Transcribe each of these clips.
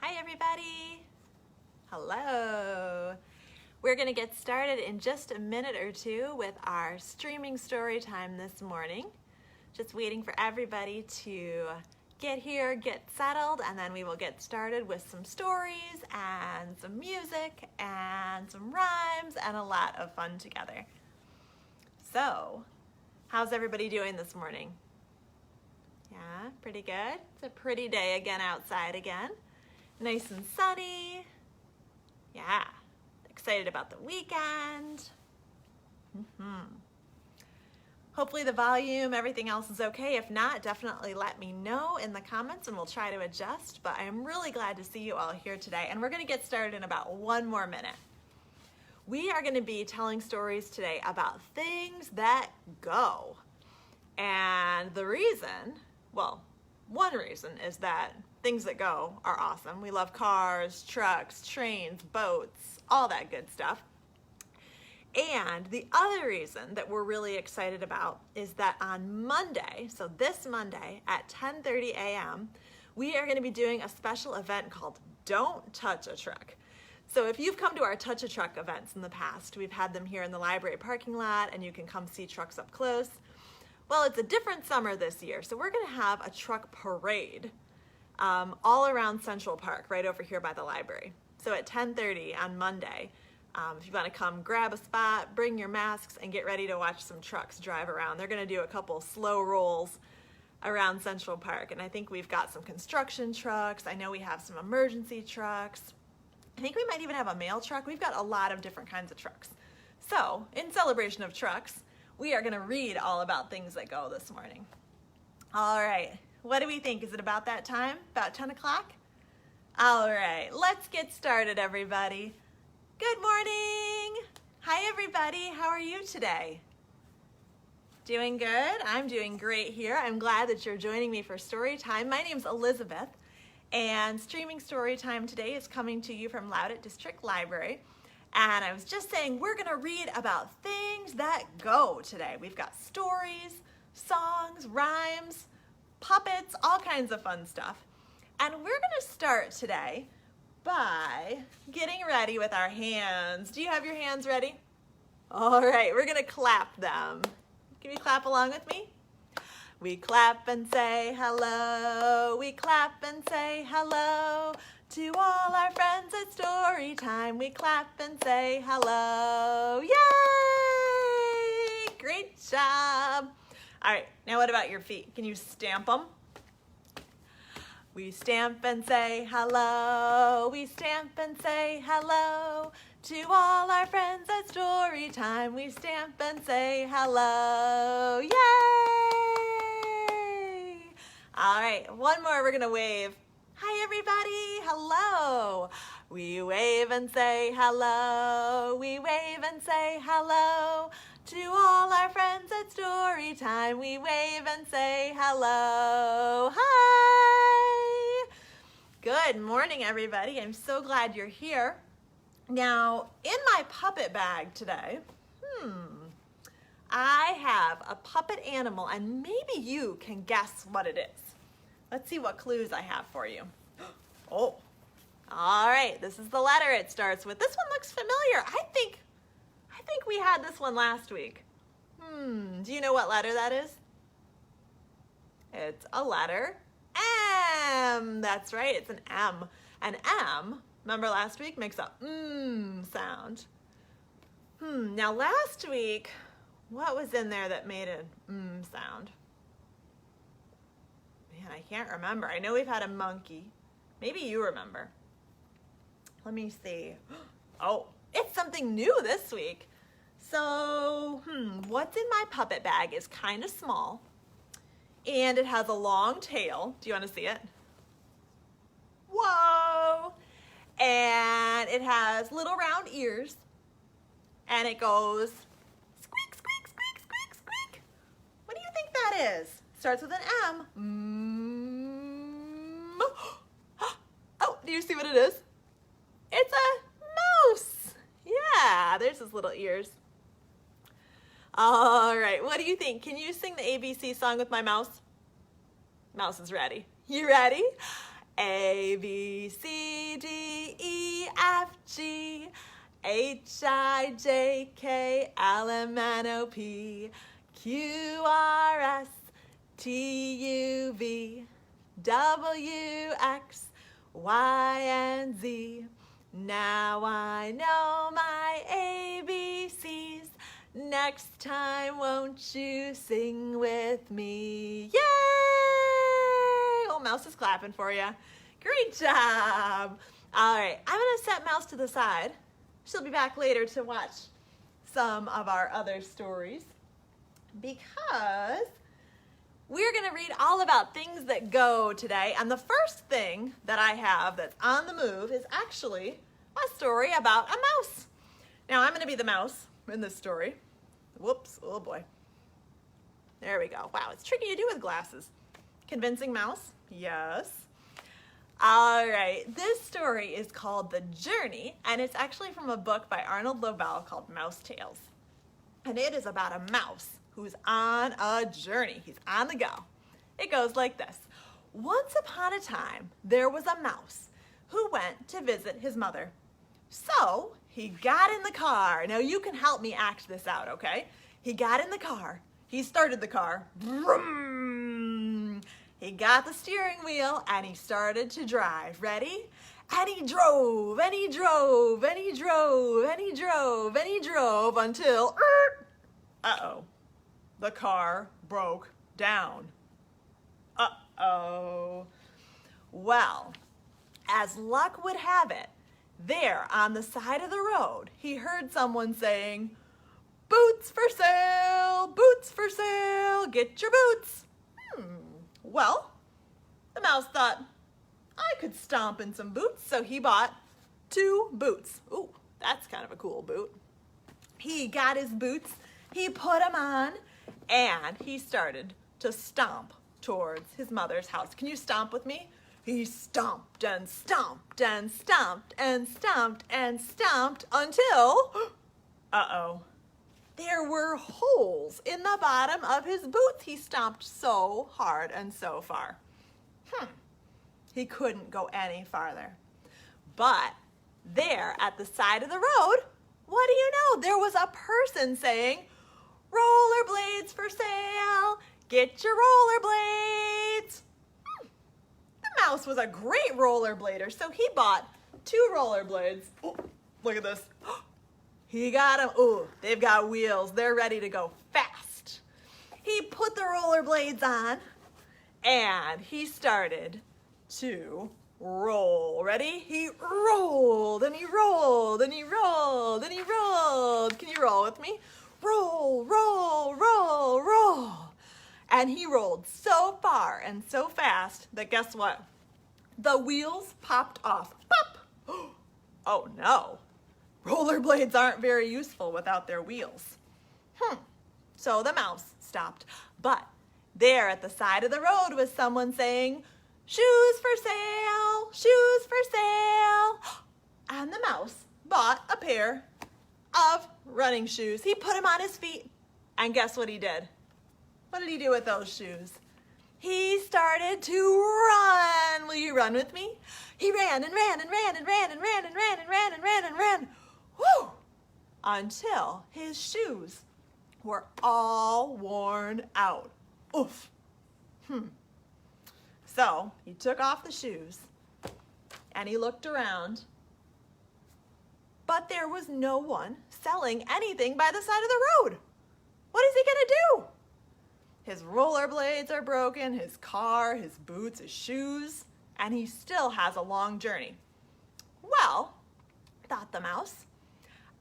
Hi everybody. Hello. We're going to get started in just a minute or two with our streaming story time this morning. Just waiting for everybody to get here, get settled, and then we will get started with some stories and some music and some rhymes and a lot of fun together. So, how's everybody doing this morning? Yeah, pretty good. It's a pretty day again outside again. Nice and sunny. Yeah, excited about the weekend. Hopefully the volume, everything else is okay. If not, definitely let me know in the comments and we'll try to adjust. But I'm really glad to see you all here today. And we're going to get started in about 1 more minute. We are going to be telling stories today about things that go. And the reason, well, one reason is that things that go are awesome. We love cars, trucks, trains, boats, all that good stuff. And the other reason that we're really excited about is that on Monday, so this Monday at 10:30 a.m., we are going to be doing a special event called Don't Touch a Truck. So if you've come to our Touch a Truck events in the past, we've had them here in the library parking lot and you can come see trucks up close. Well, it's a different summer this year, so we're going to have a truck parade all around Central Park, right over here by the library. So at 10:30 on Monday, if you want to come grab a spot, bring your masks, and get ready to watch some trucks drive around. They're going to do a couple slow rolls around Central Park, and I think we've got some construction trucks. I know we have some emergency trucks. I think we might even have a mail truck. We've got a lot of different kinds of trucks. So, in celebration of trucks, we are going to read all about things that go this morning. All right, what do we think? Is it about that time? About 10 o'clock? All right, let's get started, everybody. Good morning. Hi, everybody. How are you today? Doing good? I'm doing great here. I'm glad that you're joining me for story time. My name's Elizabeth, and streaming story time today is coming to you from Loudoun District Library. And I was just saying, we're going to read about things that go today. We've got stories, songs, rhymes, puppets, all kinds of fun stuff. And we're going to start today by getting ready with our hands. Do you have your hands ready? All right, we're going to clap them. Can you clap along with me? We clap and say hello. We clap and say hello. To all our friends at Storytime, we clap and say hello. Yay! Great job. All right, now what about your feet? Can you stamp them? We stamp and say hello. We stamp and say hello. To all our friends at Storytime, we stamp and say hello. Yay! All right, one more, we're gonna wave. Hi everybody, hello. We wave and say hello. We wave and say hello. To all our friends at Storytime, we wave and say hello. Hi. Good morning everybody. I'm so glad you're here. Now, in my puppet bag today, I have a puppet animal and maybe you can guess what it is. Let's see what clues I have for you. Oh, all right, this is the letter it starts with. This one looks familiar. I think we had this one last week. Do you know what letter that is? It's a letter M. That's right, it's an M. An M, remember last week, makes a sound. Now last week, what was in there that made an sound? Man, I can't remember. I know we've had a monkey. Maybe you remember. Let me see. Oh, it's something new this week. So, what's in my puppet bag is kind of small, and it has a long tail. Do you want to see it? Whoa! And it has little round ears, and it goes squeak, squeak, squeak, squeak, squeak. What do you think that is? Starts with an M. Oh, do you see what it is? It's a mouse. Yeah, there's his little ears. All right, what do you think? Can you sing the ABC song with my mouse? Mouse is ready. You ready? A, B, C, D, E, F, G, H, I, J, K, L, M, N, O, P, Q, R, S, T, U, V, W, X, Y, and Z. Now I know my ABCs. Next time, won't you sing with me? Yay! Oh, Mouse is clapping for you. Great job. All right, I'm gonna set Mouse to the side. She'll be back later to watch some of our other stories because we're gonna read all about things that go today. And the first thing that I have that's on the move is actually a story about a mouse. Now I'm gonna be the mouse in this story. Whoops, oh boy. There we go. Wow, it's tricky to do with glasses. Convincing mouse? Yes. All right, this story is called The Journey, and it's actually from a book by Arnold Lovell called Mouse Tales. And it is about a mouse who's on a journey. He's on the go. It goes like this. Once upon a time, there was a mouse who went to visit his mother. So he got in the car. Now you can help me act this out, okay? He got in the car. He started the car. Vroom. He got the steering wheel and he started to drive. Ready? And he drove, and he drove, and he drove, and he drove, and he drove until, uh-oh, the car broke down. Uh-oh. Well, as luck would have it, there on the side of the road, he heard someone saying, "Boots for sale, get your boots." Well, the mouse thought, I could stomp in some boots, so he bought 2 boots. Ooh, that's kind of a cool boot. He got his boots, he put them on, and he started to stomp towards his mother's house. Can you stomp with me? He stomped and stomped and stomped and stomped and stomped until, uh-oh, there were holes in the bottom of his boots. He stomped so hard and so far. He couldn't go any farther. But there at the side of the road, what do you know? There was a person saying, "Rollerblades for sale, get your rollerblades." The mouse was a great rollerblader, so he bought 2 rollerblades. Oh, look at this. He got them. Oh, they've got wheels. They're ready to go fast. He put the rollerblades on and he started to roll. Ready? He rolled and he rolled and he rolled and he rolled. Can you roll with me? Roll, roll, roll, roll. And he rolled so far and so fast that guess what? The wheels popped off. Pop! Oh no. Rollerblades aren't very useful without their wheels. So the mouse stopped. But there at the side of the road was someone saying, "Shoes for sale, shoes for sale." And the mouse bought a pair of running shoes. He put them on his feet. And guess what he did? What did he do with those shoes? He started to run. Will you run with me? He ran and ran and ran and ran and ran and ran and ran and ran and ran. Woo! Until his shoes were all worn out. Oof. So he took off the shoes and he looked around, but there was no one selling anything by the side of the road. What is he gonna do? His rollerblades are broken, his car, his boots, his shoes, and he still has a long journey. Well, thought the mouse,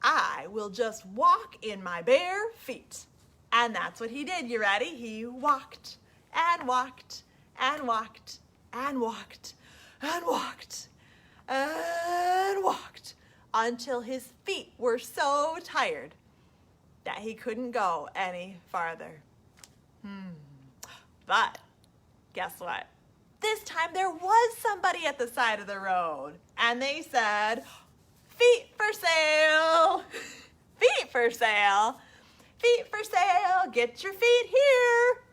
I will just walk in my bare feet. And that's what he did. You ready? He walked and walked and walked and walked and walked and walked until his feet were so tired that he couldn't go any farther. But guess what? This time there was somebody at the side of the road and they said, "Feet for sale, feet for sale, feet for sale, get your feet here."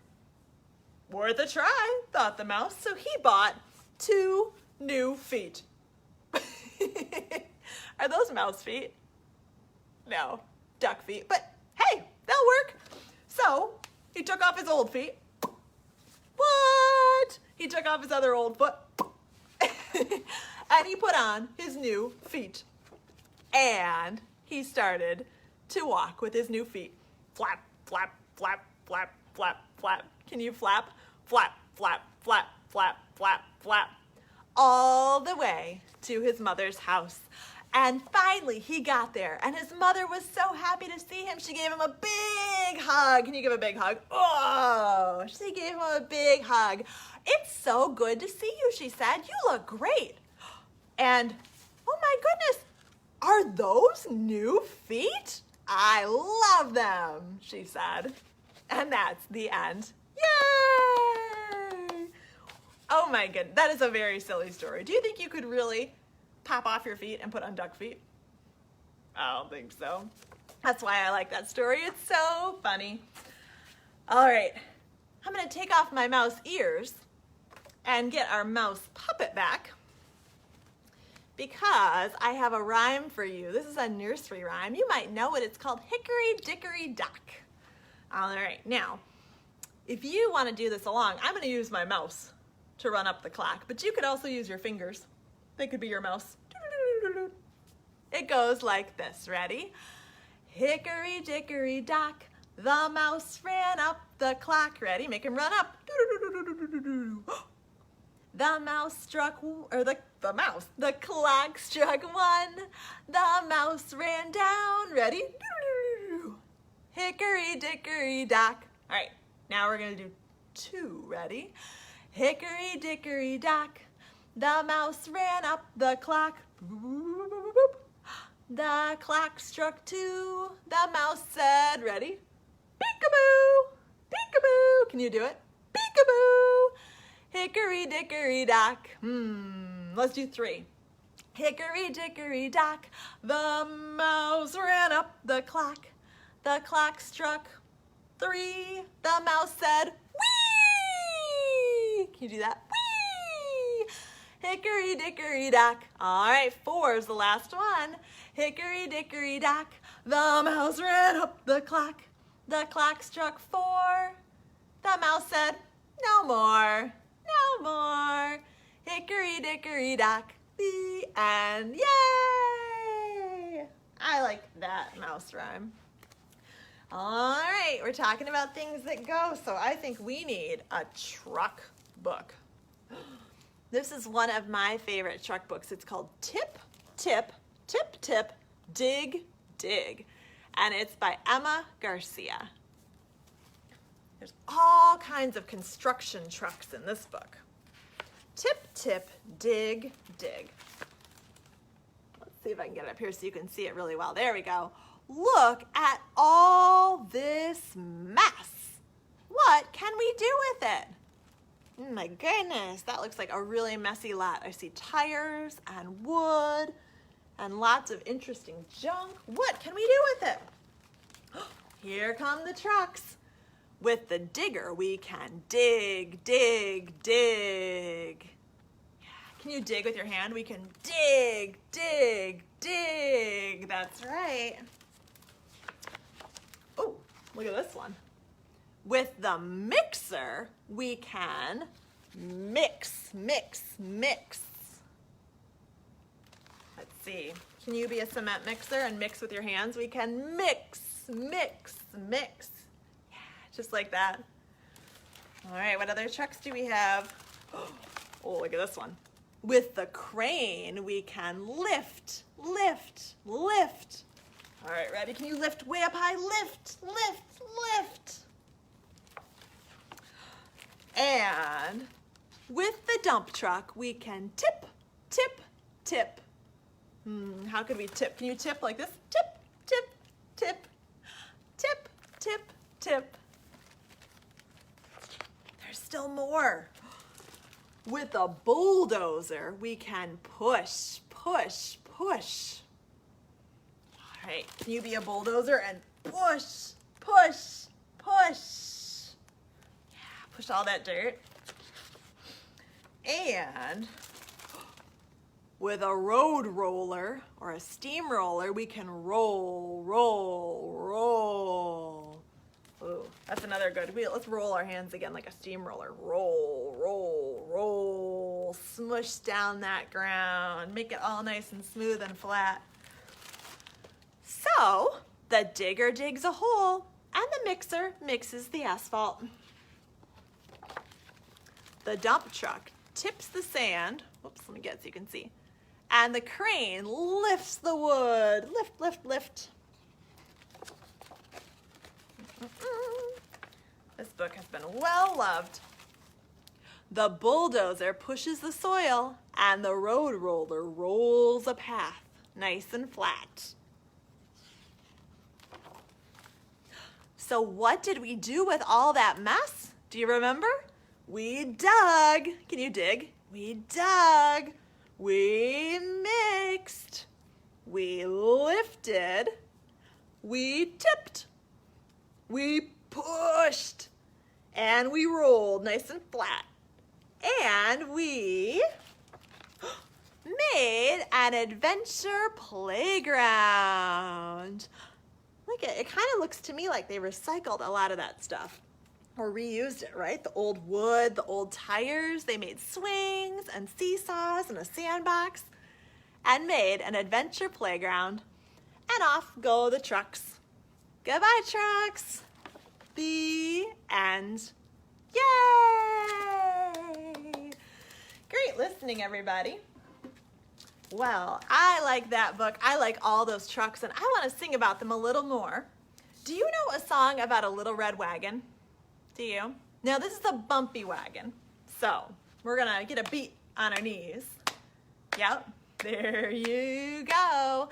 Worth a try, thought the mouse, so he bought 2 new feet. Are those mouse feet? No, duck feet, but hey, they'll work. So he took off his old feet. What? He took off his other old foot. And he put on his new feet. And he started to walk with his new feet. Flap, flap, flap, flap, flap, flap. Can you flap? Flap, flap, flap, flap, flap, flap. All the way to his mother's house. And finally he got there, and his mother was so happy to see him. She gave him a big hug. Can you give a big hug? Oh, she gave him a big hug. It's so good to see you, she said. You look great. And, oh my goodness, are those new feet? I love them, she said. And that's the end. Yay! Oh my goodness, that is a very silly story. Do you think you could really pop off your feet and put on duck feet? I don't think so. That's why I like that story. It's so funny. All right, I'm gonna take off my mouse ears and get our mouse puppet back because I have a rhyme for you. This is a nursery rhyme. You might know it. It's called Hickory, Dickory, Dock. All right, now, if you want to do this along, I'm gonna use my mouse to run up the clock, but you could also use your fingers. They could be your mouse. It goes like this. Ready? Hickory, dickory, dock, the mouse ran up the clock. Ready? Make him run up. The mouse struck, or the clock struck 1. The mouse ran down. Ready? Hickory, dickory, dock. All right, now we're gonna do 2. Ready? Hickory, dickory, dock, the mouse ran up the clock. The clock struck 2. The mouse said, ready? Peekaboo, peekaboo. Can you do it? Peekaboo. Hickory, dickory, dock. Let's do 3. Hickory, dickory, dock, the mouse ran up the clock. The clock struck 3. The mouse said, whee! Can you do that? Whee! Hickory, dickory, dock. All right, 4 is the last one. Hickory, dickory, dock, the mouse ran up the clock. The clock struck 4. The mouse said, no more, no more. Hickory, dickory, dock, the end. Yay! I like that mouse rhyme. All right, we're talking about things that go, so I think we need a truck book. This is one of my favorite truck books. It's called Tip, Tip, Tip, Tip, Dig, Dig, and it's by Emma Garcia. There's all kinds of construction trucks in this book. Tip, tip, dig, dig. Let's see if I can get it up here so you can see it really well. There we go. Look at all this mess. What can we do with it? Oh my goodness, that looks like a really messy lot. I see tires and wood and lots of interesting junk. What can we do with it? Here come the trucks. With the digger, we can dig, dig, dig. Can you dig with your hand? We can dig, dig, dig. That's right. Oh, look at this one. With the mixer, we can mix, mix, mix. Let's see. Can you be a cement mixer and mix with your hands? We can mix, mix, mix. Yeah, just like that. All right, what other trucks do we have? Oh, look at this one. With the crane, we can lift, lift, lift. All right, ready? Can you lift way up high? Lift, lift, lift. And with the dump truck, we can tip, tip, tip. How could we tip? Can you tip like this? Tip, tip, tip, tip, tip, tip. There's still more. With a bulldozer, we can push, push, push. All right, can you be a bulldozer and push, push, push? Yeah, push all that dirt. And With a road roller or a steamroller, we can roll, roll, roll. Ooh, that's another good. Let's roll our hands again like a steamroller. Roll, roll, roll. Smush down that ground. Make it all nice and smooth and flat. So, the digger digs a hole and the mixer mixes the asphalt. The dump truck tips the sand. Whoops, let me get it so you can see. And the crane lifts the wood. Lift, lift, lift. This book has been well loved. The bulldozer pushes the soil and the road roller rolls a path, nice and flat. So what did we do with all that mess? Do you remember? We dug. Can you dig? We dug. We mixed. We lifted. We tipped. We pushed. And we rolled nice and flat. And we made an adventure playground. Look at it. It kind of looks to me like they recycled a lot of that stuff or reused it, right? The old wood, the old tires. They made swings and seesaws and a sandbox and made an adventure playground. And off go the trucks. Goodbye, trucks. The end. Yay! Great listening, everybody. Well, I like that book. I like all those trucks, and I want to sing about them a little more. Do you know a song about a little red wagon? Do you? Now, this is a bumpy wagon, so we're going to get a beat on our knees. Yep, there you go.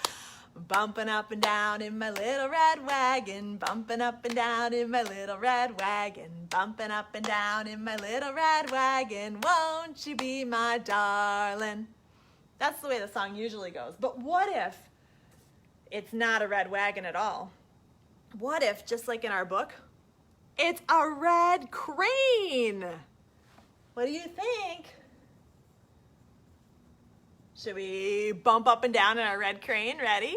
Bumping up and down in my little red wagon, bumping up and down in my little red wagon, bumping up and down in my little red wagon, won't you be my darling? That's the way the song usually goes. But what if it's not a red wagon at all? What if, just like in our book, it's a red crane? What do you think? Should we bump up and down in our red crane? Ready?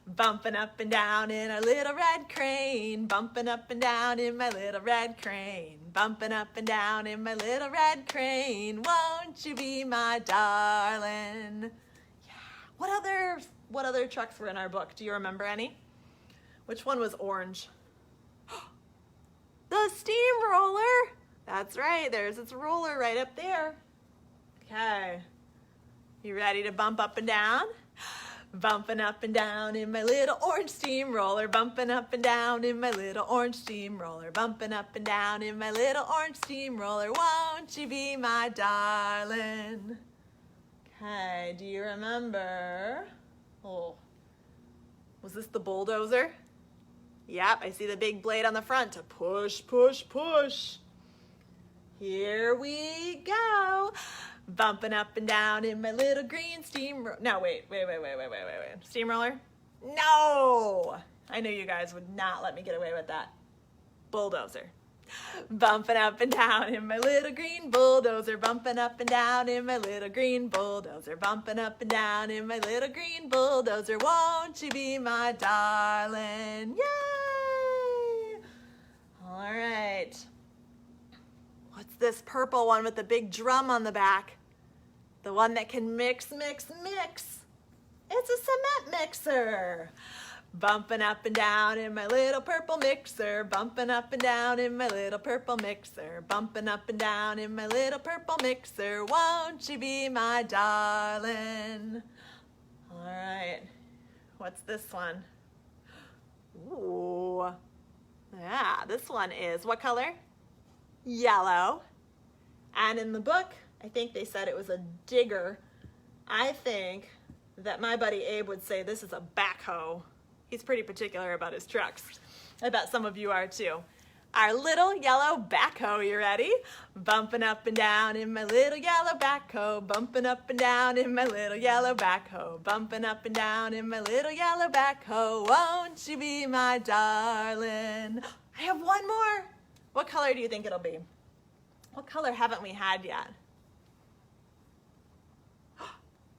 Bumping up and down in our little red crane, bumping up and down in my little red crane, bumping up and down in my little red crane, won't you be my darling? Yeah. What other trucks were in our book? Do you remember any? Which one was orange? The steamroller. That's right, there's its roller right up there. Okay. You ready to bump up and down? Bumping up and down in my little orange steamroller, bumping up and down in my little orange steamroller, bumping up and down in my little orange steamroller, won't you be my darling? Okay, do you remember? Oh, was this the bulldozer? Yep, I see the big blade on the front to push, push, push. Here we go. Bumping up and down in my little green steamroller. No, wait. Steamroller? No! I knew you guys would not let me get away with that. Bulldozer. Bumping up and down in my little green bulldozer. Bumping up and down in my little green bulldozer. Bumping up and down in my little green bulldozer. Won't you be my darling? Yay! All right. What's this purple one with the big drum on the back? The one that can mix, mix, mix. It's a cement mixer. Bumping up and down in my little purple mixer. Bumping up and down in my little purple mixer. Bumping up and down in my little purple mixer. Won't you be my darling? All right. What's this one? Ooh. Yeah, this one is what color? Yellow. And in the book, I think they said it was a digger. I think that my buddy Abe would say this is a backhoe. He's pretty particular about his trucks. I bet some of you are too. Our little yellow backhoe, you ready? Bumping up and down in my little yellow backhoe, bumping up and down in my little yellow backhoe, bumping up and down in my little yellow backhoe, won't you be my darling? I have one more. What color do you think it'll be? What color haven't we had yet?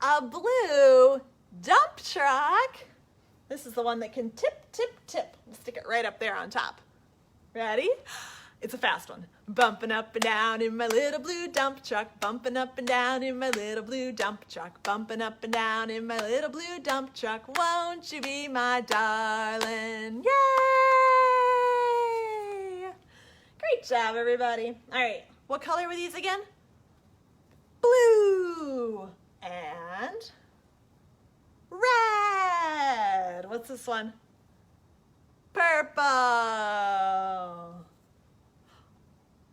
a blue dump truck. This is the one that can tip, tip, tip. We'll stick it right up there on top. Ready? It's a fast one. Bumping up and down in my little blue dump truck. Bumping up and down in my little blue dump truck. Bumping up and down in my little blue dump truck. Won't you be my darling? Yay! Great job, everybody. All right, what color were these again? Blue and red. What's this one? Purple.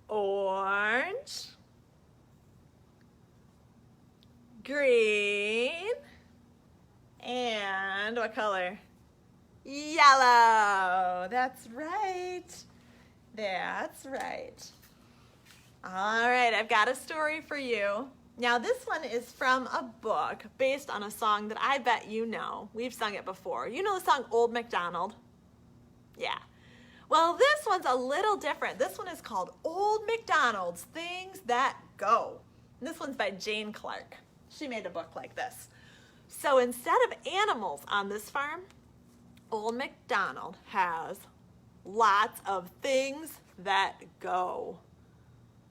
Orange. Green. And what color? Yellow. That's right. That's right. All right, I've got a story for you. Now this one is from a book based on a song that I bet you know. We've sung it before. You know the song Old MacDonald? Yeah. Well, this one's a little different. This one is called Old MacDonald's Things That Go. And this one's by Jane Clark. She made a book like this. So instead of animals on this farm, Old MacDonald has lots of things that go.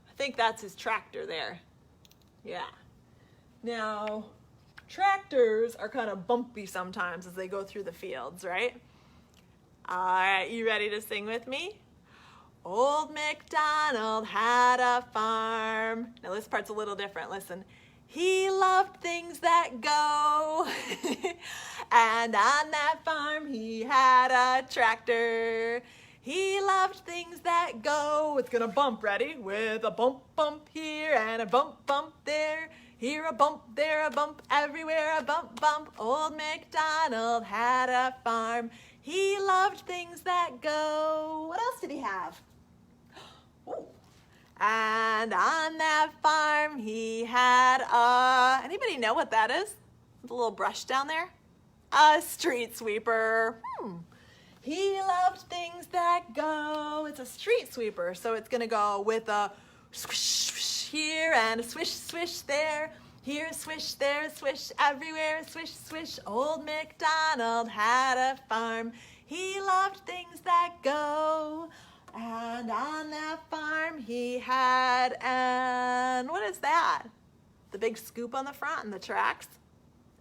I think that's his tractor there. Yeah. Now, tractors are kind of bumpy sometimes as they go through the fields, right? All right, you ready to sing with me? Old MacDonald had a farm. Now this part's a little different, listen. He loved things that go. And on that farm he had a tractor. He loved things that go. It's gonna bump, ready? With a bump, bump here and a bump, bump there. Here a bump, there a bump, everywhere a bump, bump. Old MacDonald had a farm. He loved things that go. What else did he have? Ooh. And on that farm he had anybody know what that is? The little brush down there? A street sweeper. He loved things that go. It's a street sweeper, so it's gonna go with a swish, swish here and a swish, swish there. Here a swish, there a swish, everywhere a swish, swish. Old MacDonald had a farm. He loved things that go. And on that farm he had what is that? The big scoop on the front and the tracks?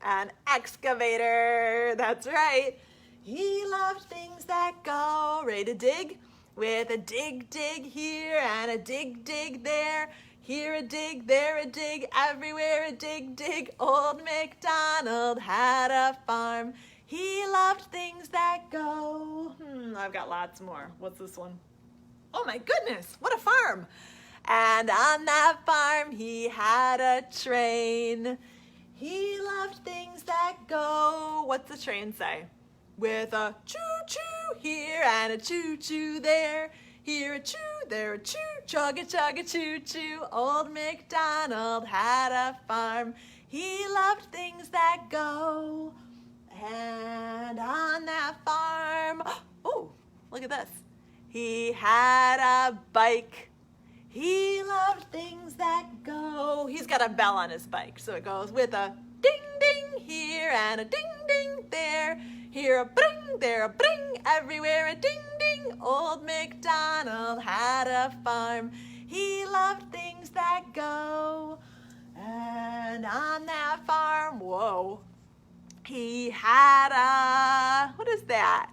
An excavator, that's right. He loved things that go. Ready to dig? With a dig, dig here and a dig, dig there. Here a dig, there a dig, everywhere a dig, dig. Old MacDonald had a farm. He loved things that go. I've got lots more. What's this one? Oh my goodness, what a farm. And on that farm he had a train. He loved things that go. What's the train say? With a choo-choo here and a choo-choo there. Here a choo, there a choo, chugga chugga choo-choo. Old MacDonald had a farm. He loved things that go. And on that farm, oh, look at this. He had a bike. He loved things that go. He's got a bell on his bike, so it goes with a ding ding here and a ding ding there. Here a bring, there a bring, everywhere a ding ding. Old MacDonald had a farm. He loved things that go. And on that farm, whoa, he had what is that?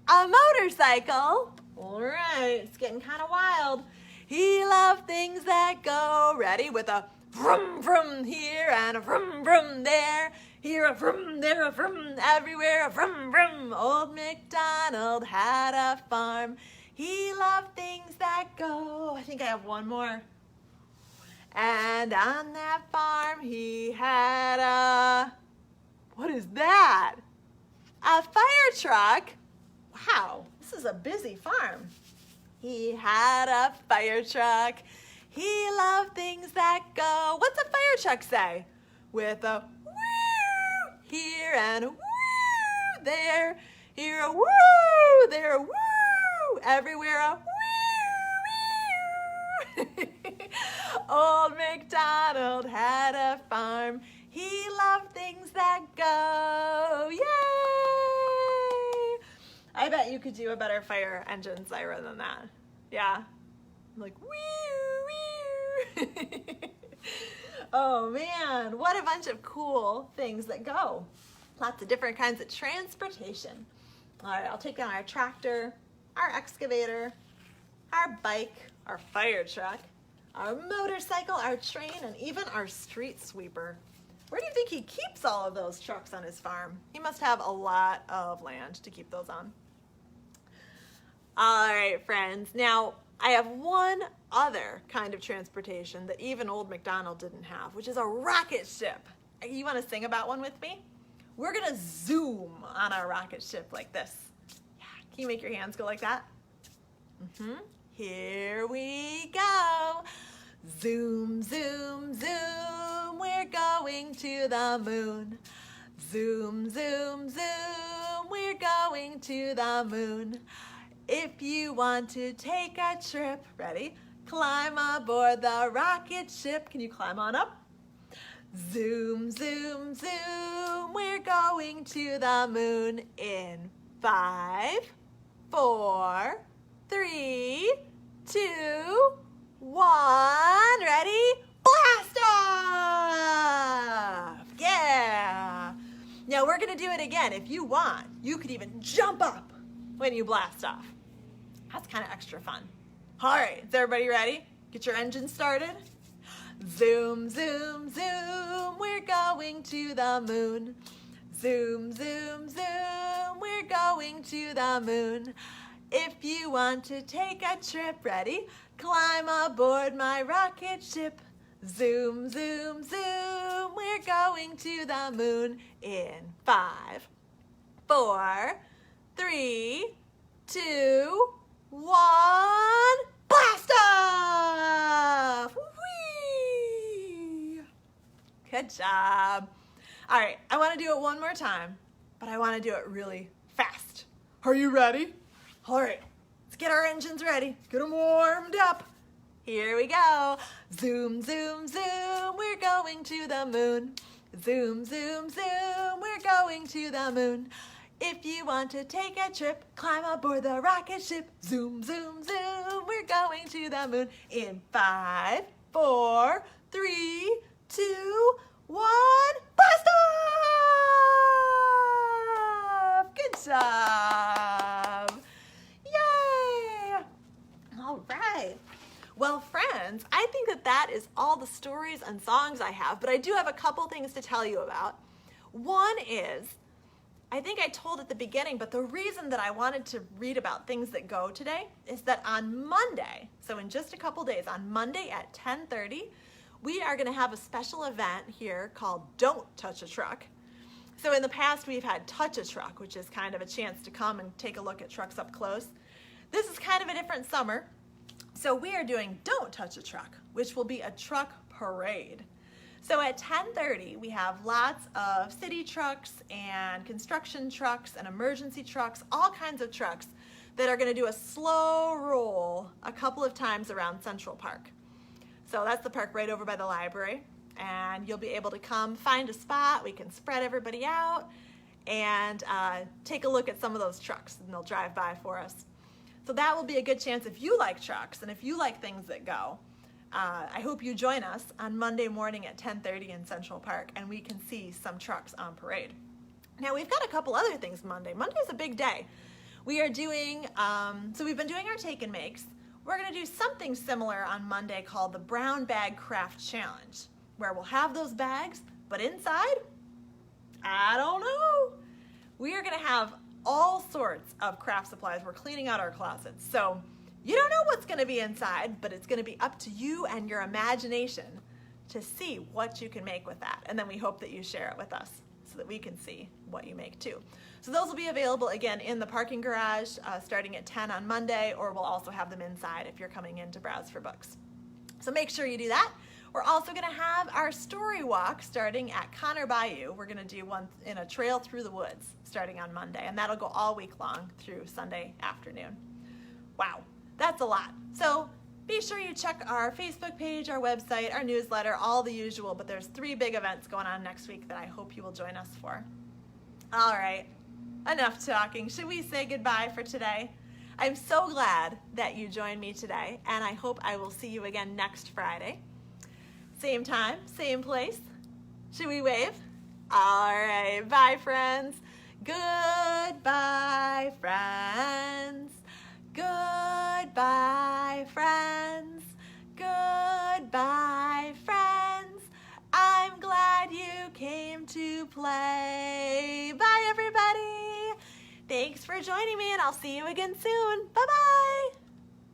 A motorcycle. All right, it's getting kind of wild. He loved things that go. Ready? With a vroom vroom here and a vroom vroom there. Here a vroom, there a vroom, everywhere a vroom vroom. Old MacDonald had a farm. He loved things that go. I think I have one more. And on that farm he had what is that? A fire truck. Wow, this is a busy farm. He had a fire truck. He loved things that go. What's a fire truck say? With a woo here and a woo there. Here a woo, there a woo, everywhere a woo, woo. Old MacDonald had a farm. He love things that go. Yay! I bet you could do a better fire engine siren than that. Yeah. Like, wee, wee. Oh man, what a bunch of cool things that go. Lots of different kinds of transportation. All right, I'll take down our tractor, our excavator, our bike, our fire truck, our motorcycle, our train, and even our street sweeper. Where do you think he keeps all of those trucks on his farm? He must have a lot of land to keep those on. All right, friends. Now, I have one other kind of transportation that even old MacDonald didn't have, which is a rocket ship. You want to sing about one with me? We're going to zoom on our rocket ship like this. Yeah. Can you make your hands go like that? Here we go. Zoom, zoom, zoom. We're going to the moon. Zoom, zoom, zoom. We're going to the moon. If you want to take a trip, ready? Climb aboard the rocket ship. Can you climb on up? Zoom, zoom, zoom. We're going to the moon in 5, 4, 3, 2, 1. Ready? Blast off! Yeah! Now we're gonna do it again. If you want, you could even jump up when you blast off. That's kind of extra fun. All right, is everybody ready? Get your engine started. Zoom, zoom, zoom, we're going to the moon. Zoom, zoom, zoom, we're going to the moon. If you want to take a trip, ready? Climb aboard my rocket ship. Zoom, zoom, zoom, we're going to the moon in 5, 4, 3, 2, 1. Blast off! Whee! Good job. All right, I want to do it one more time, but I want to do it really fast. Are you ready? All right, let's get our engines ready. Get them warmed up. Here we go. Zoom, zoom, zoom, we're going to the moon. Zoom, zoom, zoom, we're going to the moon. If you want to take a trip, climb aboard the rocket ship. Zoom, zoom, zoom, we're going to the moon in 5, 4, 3, 2, 1. Blast off! Good job! Yay! All right. Well, friends, I think that is all the stories and songs I have, but I do have a couple things to tell you about. One is, I think I told at the beginning, but the reason that I wanted to read about things that go today is that on Monday, so in just a couple days, on Monday at 10:30, we are going to have a special event here called Don't Touch a Truck. So in the past, we've had Touch a Truck, which is kind of a chance to come and take a look at trucks up close. This is kind of a different summer. So we are doing Don't Touch a Truck, which will be a truck parade. So at 10:30, we have lots of city trucks and construction trucks and emergency trucks, all kinds of trucks that are going to do a slow roll a couple of times around Central Park. So that's the park right over by the library, and you'll be able to come find a spot. We can spread everybody out and take a look at some of those trucks, and they'll drive by for us. So that will be a good chance if you like trucks and if you like things that go. I hope you join us on Monday morning at 10:30 in Central Park, and we can see some trucks on parade. Now we've got a couple other things Monday. Monday's a big day. We are doing, so we've been doing our take and makes. We're going to do something similar on Monday called the Brown Bag Craft Challenge, where we'll have those bags, but inside, I don't know. We are going to have all sorts of craft supplies. We're cleaning out our closets. So you don't know what's going to be inside, but it's going to be up to you and your imagination to see what you can make with that. And then we hope that you share it with us so that we can see what you make too. So those will be available again in the parking garage starting at 10 on Monday, or we'll also have them inside if you're coming in to browse for books. So make sure you do that. We're also going to have our story walk starting at Connor Bayou. We're going to do one in a trail through the woods starting on Monday, and that'll go all week long through Sunday afternoon. Wow, that's a lot. So be sure you check our Facebook page, our website, our newsletter, all the usual, but there's 3 big events going on next week that I hope you will join us for. All right, enough talking. Should we say goodbye for today? I'm so glad that you joined me today, and I hope I will see you again next Friday. Same time, same place. Should we wave? All right, bye friends. Goodbye friends. Goodbye friends. Goodbye friends. I'm glad you came to play. Bye everybody. Thanks for joining me, and I'll see you again soon. Bye-bye.